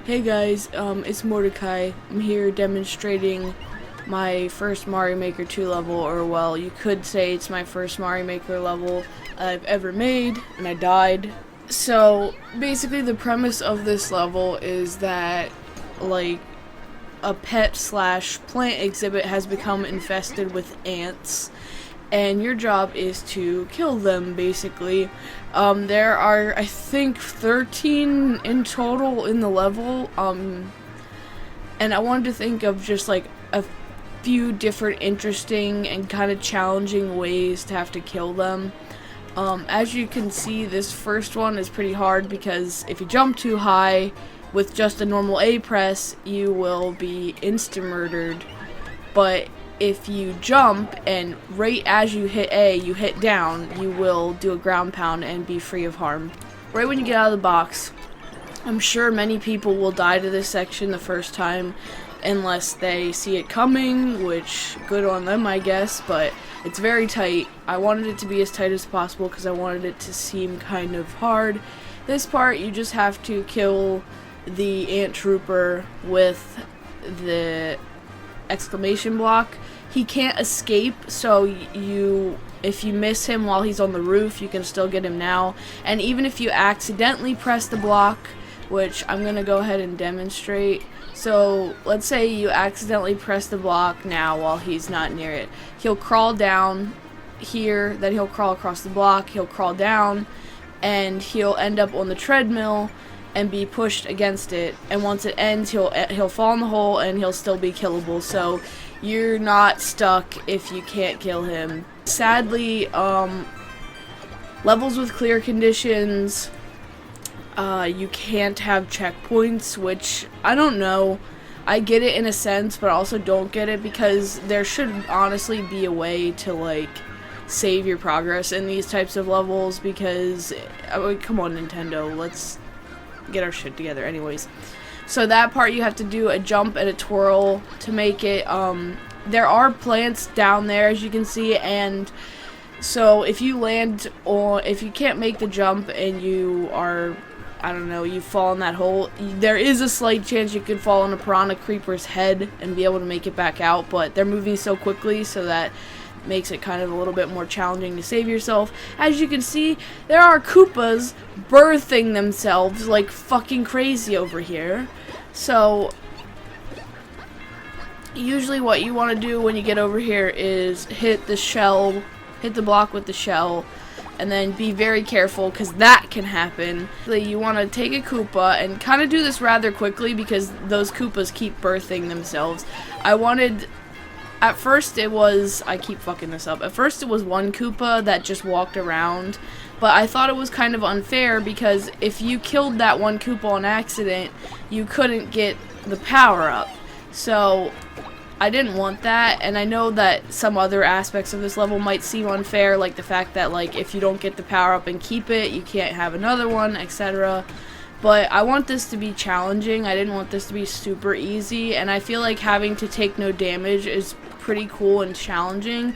Hey guys, it's Mordecai. I'm here demonstrating my first Mario Maker 2 level, or well, you could say it's my first Mario Maker level I've ever made, and I died. So, basically the premise of this level is that, like, a pet/plant exhibit has become infested with ants, and your job is to kill them, basically. There are, I think, 13 in total in the level, and I wanted to think of just, like, a few different interesting and kind of challenging ways to have to kill them. As you can see, this first one is pretty hard because if you jump too high with just a normal A press, you will be insta-murdered. But if you jump and right as you hit A, you hit down, you will do a ground pound and be free of harm. Right when you get out of the box, I'm sure many people will die to this section the first time unless they see it coming, which good on them, I guess, but it's very tight. I wanted it to be as tight as possible because I wanted it to seem kind of hard. This part, you just have to kill the ant trooper with the exclamation block. He can't escape, so if you miss him while he's on the roof, you can still get him now. And even if you accidentally press the block, which I'm gonna go ahead and demonstrate. So let's say you accidentally press the block now while he's not near it. He'll crawl down here, then he'll crawl across the block, he'll crawl down, and he'll end up on the treadmill and be pushed against it, and once it ends, he'll fall in the hole and he'll still be killable. So you're not stuck if you can't kill him. Sadly, levels with clear conditions, you can't have checkpoints, which I don't know. I get it in a sense, but I also don't get it because there should honestly be a way to, like, save your progress in these types of levels because, I mean, come on, Nintendo, let's get our shit together. Anyways, so that part you have to do a jump and a twirl to make it. There are plants down there, as you can see, and so if you can't make the jump and you are, I don't know, you fall in that hole, there is a slight chance you could fall on a piranha creeper's head and be able to make it back out, but they're moving so quickly so that makes it kind of a little bit more challenging to save yourself. As you can see, there are Koopas birthing themselves like fucking crazy over here. So usually what you want to do when you get over here is hit the block with the shell, and then be very careful because that can happen. You want to take a Koopa and kind of do this rather quickly because those Koopas keep birthing themselves. At first it was, I keep fucking this up, at first it was one Koopa that just walked around, but I thought it was kind of unfair because if you killed that one Koopa on accident, you couldn't get the power up. So I didn't want that, and I know that some other aspects of this level might seem unfair, like the fact that, like, if you don't get the power up and keep it, you can't have another one, etc. But I want this to be challenging. I didn't want this to be super easy, and I feel like having to take no damage is pretty cool and challenging,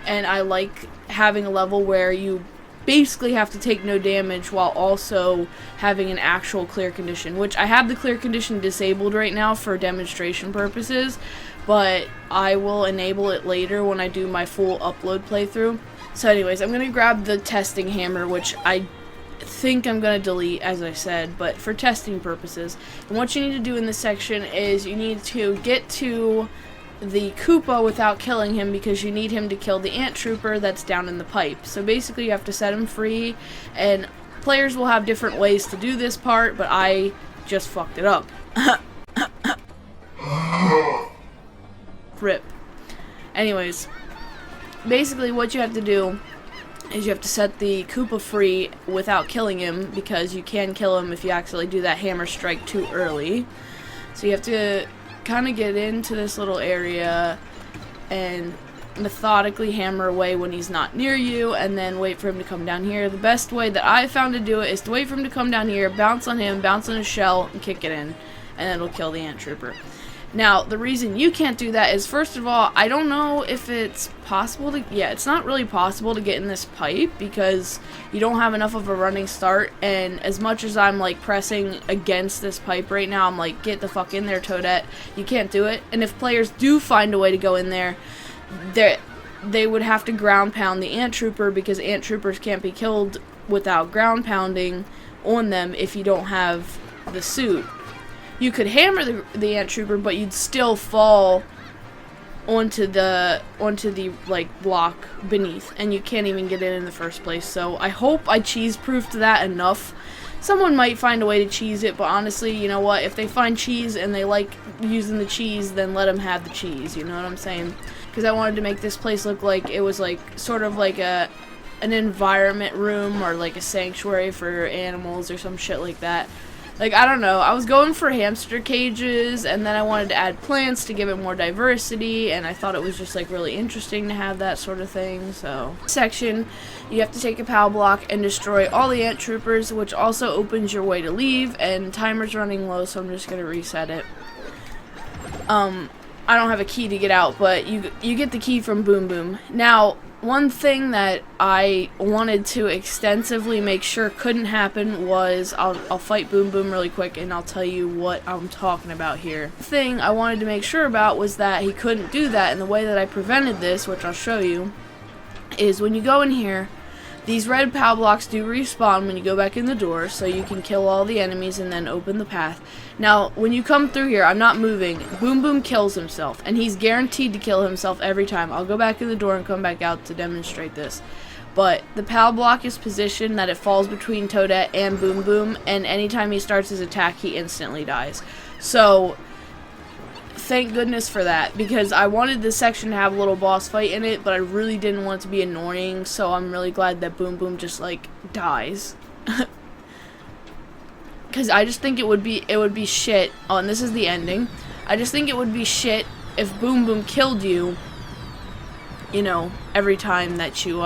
and I like having a level where you basically have to take no damage while also having an actual clear condition, which I have the clear condition disabled right now for demonstration purposes, but I will enable it later when I do my full upload playthrough. So anyways, I'm going to grab the testing hammer, which I think I'm going to delete, as I said, but for testing purposes. And what you need to do in this section is you need to get to the Koopa without killing him because you need him to kill the ant trooper that's down in the pipe. So basically you have to set him free, and players will have different ways to do this part, but I just fucked it up. Rip. Anyways, basically what you have to do is you have to set the Koopa free without killing him because you can kill him if you actually do that hammer strike too early. So you have to kind of get into this little area and methodically hammer away when he's not near you, and then wait for him to come down here. The best way that I found to do it is to wait for him to come down here, bounce on him, bounce on his shell, and kick it in, and it'll kill the ant trooper. Now, the reason you can't do that is, first of all, I don't know if it's possible to, yeah, it's not really possible to get in this pipe because you don't have enough of a running start, and as much as I'm, like, pressing against this pipe right now, I'm like, get the fuck in there, Toadette. You can't do it, and if players do find a way to go in there, they would have to ground pound the ant trooper because ant troopers can't be killed without ground pounding on them if you don't have the suit. You could hammer the ant trooper, but you'd still fall onto the like block beneath, and you can't even get in the first place. So I hope I cheese-proofed that enough. Someone might find a way to cheese it, but honestly, you know what? If they find cheese and they like using the cheese, then let them have the cheese. You know what I'm saying? Because I wanted to make this place look like it was like sort of like an environment room or like a sanctuary for animals or some shit like that. Like, I don't know, I was going for hamster cages, and then I wanted to add plants to give it more diversity, and I thought it was just, like, really interesting to have that sort of thing, so. Section, you have to take a POW block and destroy all the ant troopers, which also opens your way to leave, and timer's running low, so I'm just gonna reset it. I don't have a key to get out, but you get the key from Boom Boom. Now, one thing that I wanted to extensively make sure couldn't happen was, I'll fight Boom Boom really quick and I'll tell you what I'm talking about here. The thing I wanted to make sure about was that he couldn't do that, and the way that I prevented this, which I'll show you, is when you go in here, these red POW blocks do respawn when you go back in the door, so you can kill all the enemies and then open the path. Now, when you come through here, I'm not moving. Boom Boom kills himself, and he's guaranteed to kill himself every time. I'll go back in the door and come back out to demonstrate this. But the POW block is positioned that it falls between Toadette and Boom Boom, and anytime he starts his attack, he instantly dies. So, thank goodness for that, because I wanted this section to have a little boss fight in it, but I really didn't want it to be annoying, so I'm really glad that Boom Boom just, like, dies. Because I just think it would be shit. Oh, and this is the ending. I just think it would be shit if Boom Boom killed you, you know, every time that you,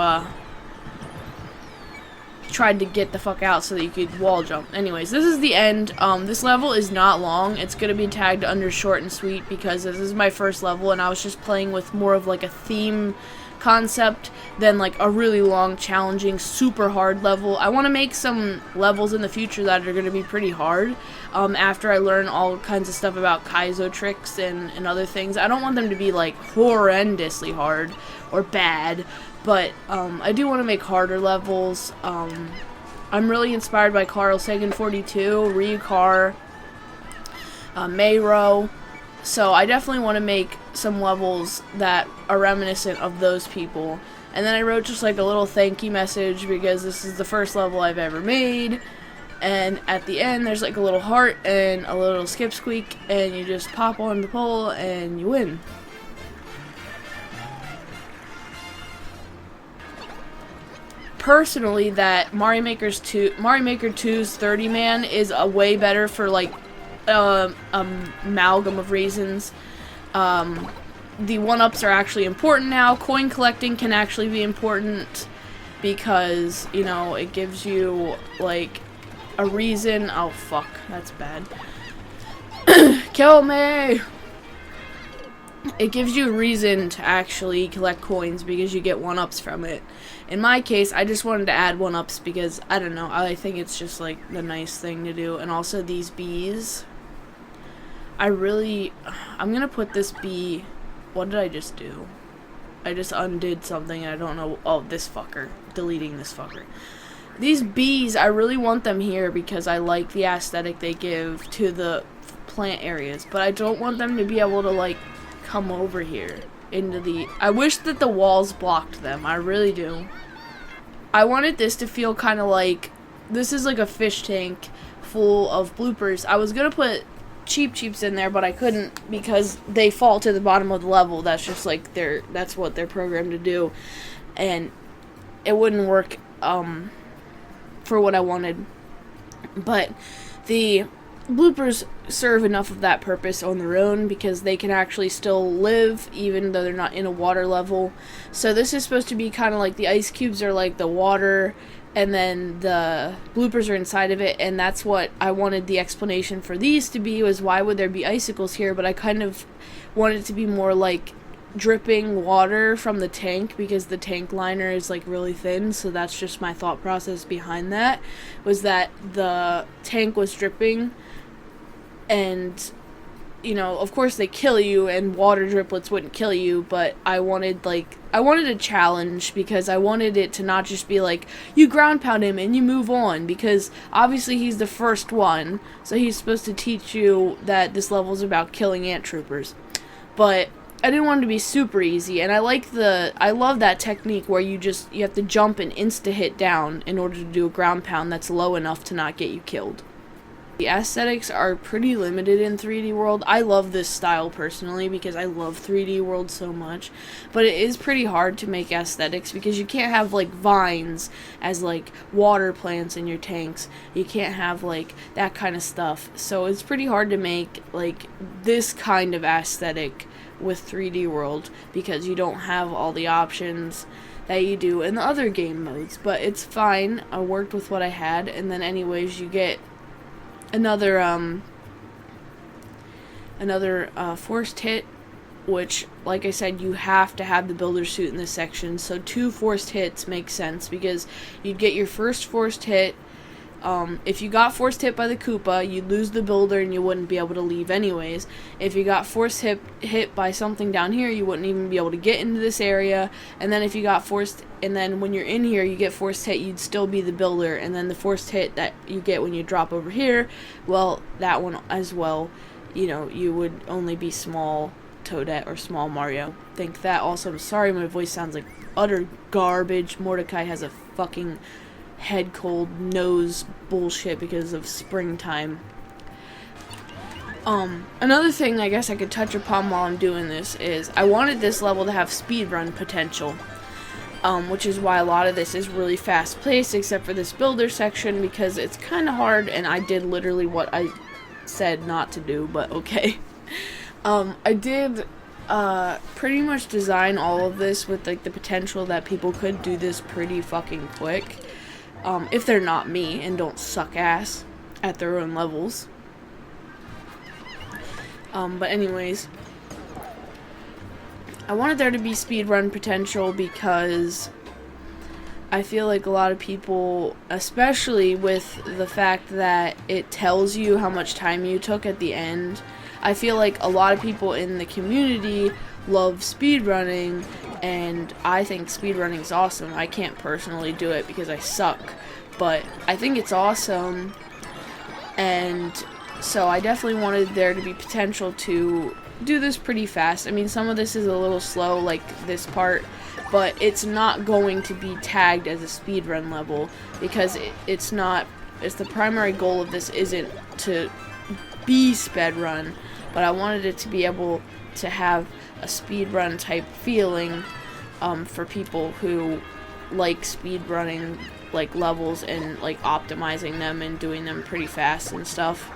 tried to get the fuck out so that you could wall jump. Anyways, this is the end. This level is not long. It's gonna be tagged under short and sweet because this is my first level and I was just playing with more of like a theme concept than like a really long, challenging, super hard level. I want to make some levels in the future that are going to be pretty hard after I learn all kinds of stuff about Kaizo tricks and other things. I don't want them to be like horrendously hard or bad, but I do want to make harder levels. I'm really inspired by Carl Sagan 42, Ryukar, Mayro. So I definitely want to make some levels that are reminiscent of those people. And then I wrote just like a little thank you message because this is the first level I've ever made. And at the end there's like a little heart and a little skip squeak, and you just pop on the pole and you win. Personally, that Mario Maker 2's 30 man is a way better for like amalgam of reasons. The 1-ups are actually important now. Coin collecting can actually be important because, you know, it gives you like a reason. Oh fuck, that's bad. Kill me! It gives you a reason to actually collect coins because you get 1-ups from it. In my case, I just wanted to add 1-ups because, I don't know, I think it's just like the nice thing to do. And also these bees. I'm gonna put this bee, what did I just do? I just undid something and I don't know, oh, this fucker, deleting this fucker. These bees, I really want them here because I like the aesthetic they give to the plant areas, but I don't want them to be able to like come over here into the, I wish that the walls blocked them, I really do. I wanted this to feel kind of like, this is like a fish tank full of bloopers. I was gonna put Cheeps in there, but I couldn't because they fall to the bottom of the level. That's just like that's what they're programmed to do, and it wouldn't work for what I wanted. But the bloopers serve enough of that purpose on their own because they can actually still live even though they're not in a water level. So this is supposed to be kind of like the ice cubes are like the water and then the bloopers are inside of it, and that's what I wanted the explanation for these to be, was why would there be icicles here, but I kind of wanted it to be more like dripping water from the tank, because the tank liner is like really thin, so that's just my thought process behind that, was that the tank was dripping, and you know, of course they kill you and water driplets wouldn't kill you, but I wanted a challenge, because I wanted it to not just be like, you ground pound him and you move on, because obviously he's the first one, so he's supposed to teach you that this level is about killing ant troopers. But I didn't want it to be super easy, and I love that technique where you have to jump and insta-hit down in order to do a ground pound that's low enough to not get you killed. The aesthetics are pretty limited in 3D World. I love this style personally because I love 3D World so much, but it is pretty hard to make aesthetics because you can't have like vines as like water plants in your tanks. You can't have like that kind of stuff. So it's pretty hard to make like this kind of aesthetic with 3D World because you don't have all the options that you do in the other game modes. But it's fine. I worked with what I had, and then anyways you get another forced hit, which, like I said, you have to have the builder suit in this section, so 2 forced hits makes sense, because you'd get your first forced hit. If you got forced hit by the Koopa, you'd lose the builder and you wouldn't be able to leave anyways. If you got forced hit by something down here, you wouldn't even be able to get into this area. And then if you got forced, and then when you're in here, you get forced hit, you'd still be the builder. And then the forced hit that you get when you drop over here, well, that one as well, you know, you would only be small Toadette or small Mario. Think that also. I'm sorry my voice sounds like utter garbage. Mordecai has a fucking head cold nose bullshit because of springtime. Another thing I guess I could touch upon while I'm doing this is I wanted this level to have speedrun potential, which is why a lot of this is really fast paced except for this builder section, because it's kind of hard, and I did literally what I said not to do, but okay. I did pretty much design all of this with like the potential that people could do this pretty fucking quick. If they're not me and don't suck ass at their own levels. But anyways, I wanted there to be speedrun potential because I feel like a lot of people, especially with the fact that it tells you how much time you took at the end, I feel like a lot of people in the community love speedrunning, and I think speedrunning is awesome. I can't personally do it because I suck, but I think it's awesome, and so I definitely wanted there to be potential to do this pretty fast. I mean, some of this is a little slow, like this part, but it's not going to be tagged as a speedrun level because it's not. It's the primary goal of this isn't to be speedrun, but I wanted it to be able to have a speedrun type feeling for people who like speedrunning like levels and like optimizing them and doing them pretty fast and stuff.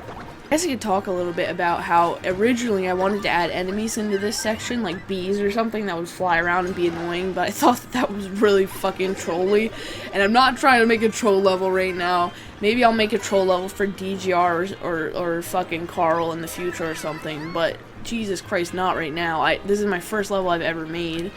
I guess I could talk a little bit about how originally I wanted to add enemies into this section, like bees or something that would fly around and be annoying, but I thought that was really fucking trolly, and I'm not trying to make a troll level right now. Maybe I'll make a troll level for DGR or fucking Carl in the future or something, but Jesus Christ, not right now. This is my first level I've ever made.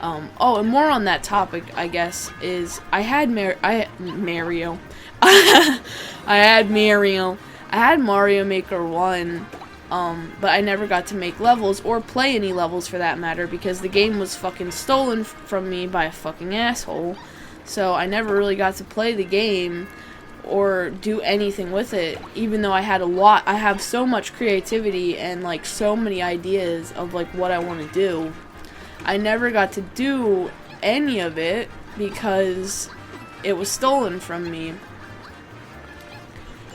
Oh, and more on that topic, I guess, is I had Mario. I had Mario Maker 1, but I never got to make levels or play any levels for that matter because the game was fucking stolen from me by a fucking asshole. So I never really got to play the game or do anything with it, even though I have so much creativity and like so many ideas of like what I want to do. I never got to do any of it because it was stolen from me,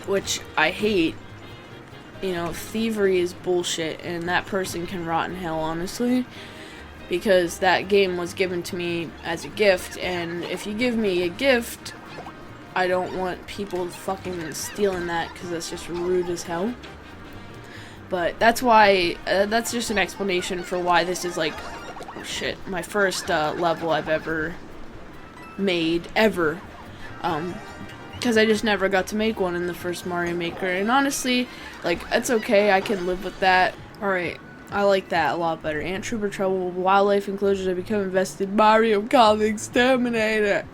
which I hate. You know, thievery is bullshit, and that person can rot in hell, honestly, because that game was given to me as a gift, and if you give me a gift, I don't want people fucking stealing that, because that's just rude as hell. But that's why, that's just an explanation for why this is like, oh shit, my first level I've ever made, ever. because I just never got to make one in the first Mario Maker, and honestly, like, it's okay, I can live with that. Alright, I like that a lot better. Ant Trooper Trouble, wildlife enclosures have become invested. Mario Comics Terminator.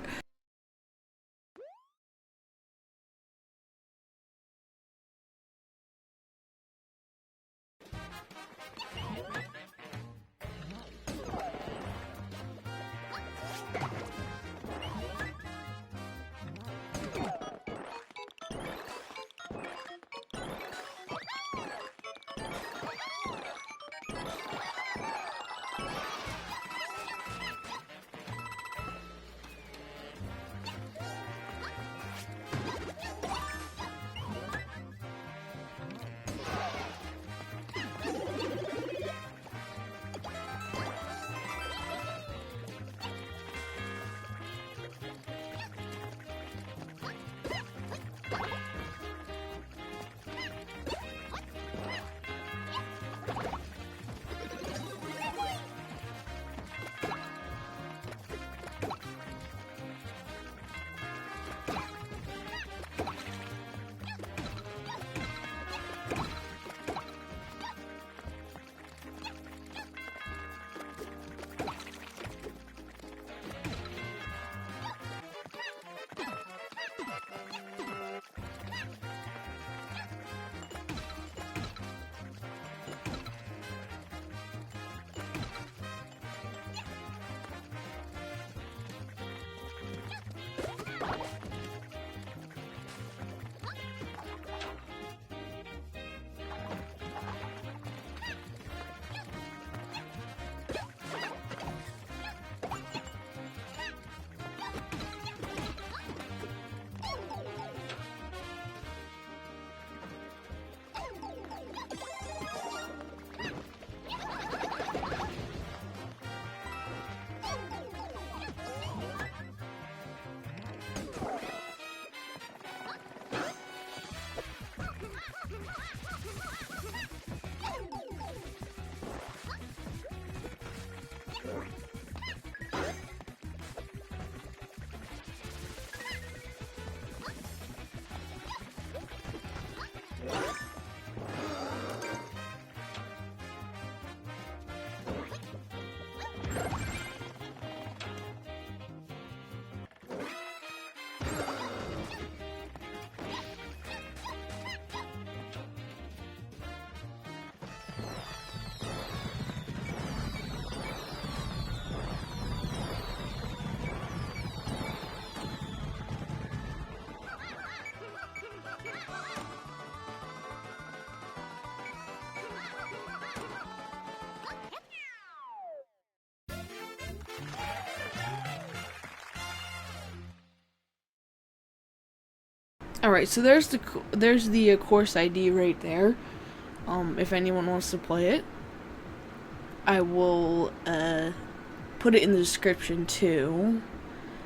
Alright, so there's the course ID right there. If anyone wants to play it, I will put it in the description too.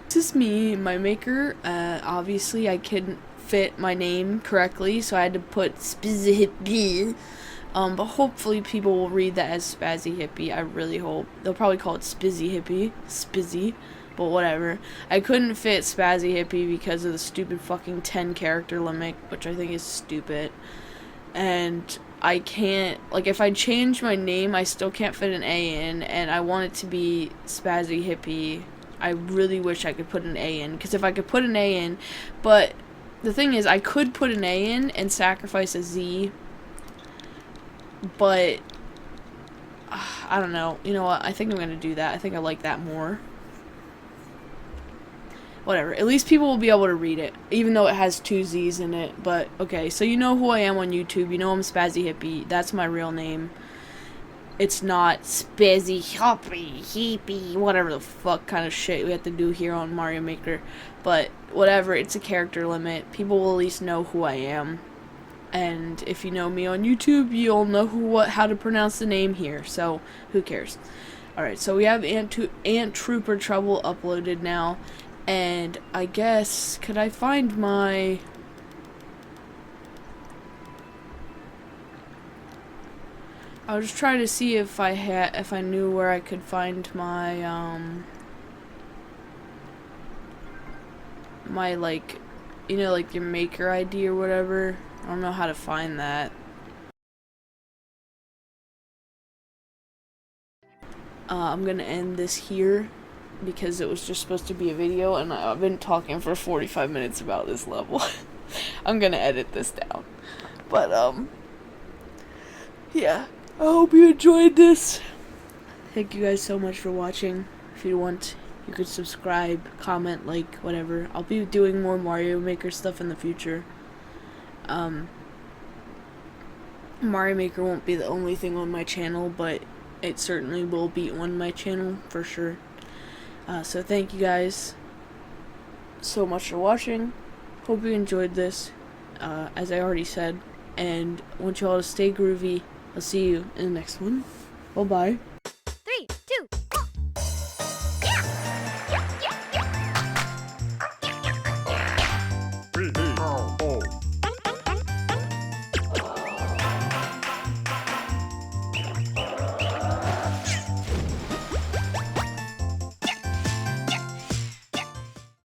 This is me, my maker. Obviously, I couldn't fit my name correctly, so I had to put Spizzy Hippie. But hopefully people will read that as Spazzy Hippie. I really hope. They'll probably call it Spizzy Hippie. Spizzy. But whatever. I couldn't fit Spazzy Hippie because of the stupid fucking 10 character limit, which I think is stupid. And I can't, like, if I change my name, I still can't fit an A in, and I want it to be Spazzy Hippie. I really wish I could put an A in, because if I could put an A in, but the thing is, I could put an A in and sacrifice a Z, but I don't know. You know what? I think I'm going to do that. I think I like that more. Whatever. At least people will be able to read it, even though it has 2 Z's in it. But, okay, so you know who I am on YouTube. You know I'm Spazzy Hippie. That's my real name. It's not Spazzy Hippie, whatever the fuck kind of shit we have to do here on Mario Maker. But, whatever, it's a character limit. People will at least know who I am. And if you know me on YouTube, you'll know how to pronounce the name here. So, who cares? Alright, so we have Ant Trooper Trouble uploaded now. And I guess, could I find my... I was just trying to see if I knew where I could find my, my, like, you know, like your maker ID or whatever. I don't know how to find that. I'm gonna end this here because it was just supposed to be a video, and I've been talking for 45 minutes about this level. I'm gonna edit this down. But, yeah. I hope you enjoyed this. Thank you guys so much for watching. If you want, you could subscribe, comment, like, whatever. I'll be doing more Mario Maker stuff in the future. Mario Maker won't be the only thing on my channel, but it certainly will be on my channel for sure. So thank you guys so much for watching. Hope you enjoyed this, as I already said, and want you all to stay groovy. I'll see you in the next one. Bye bye.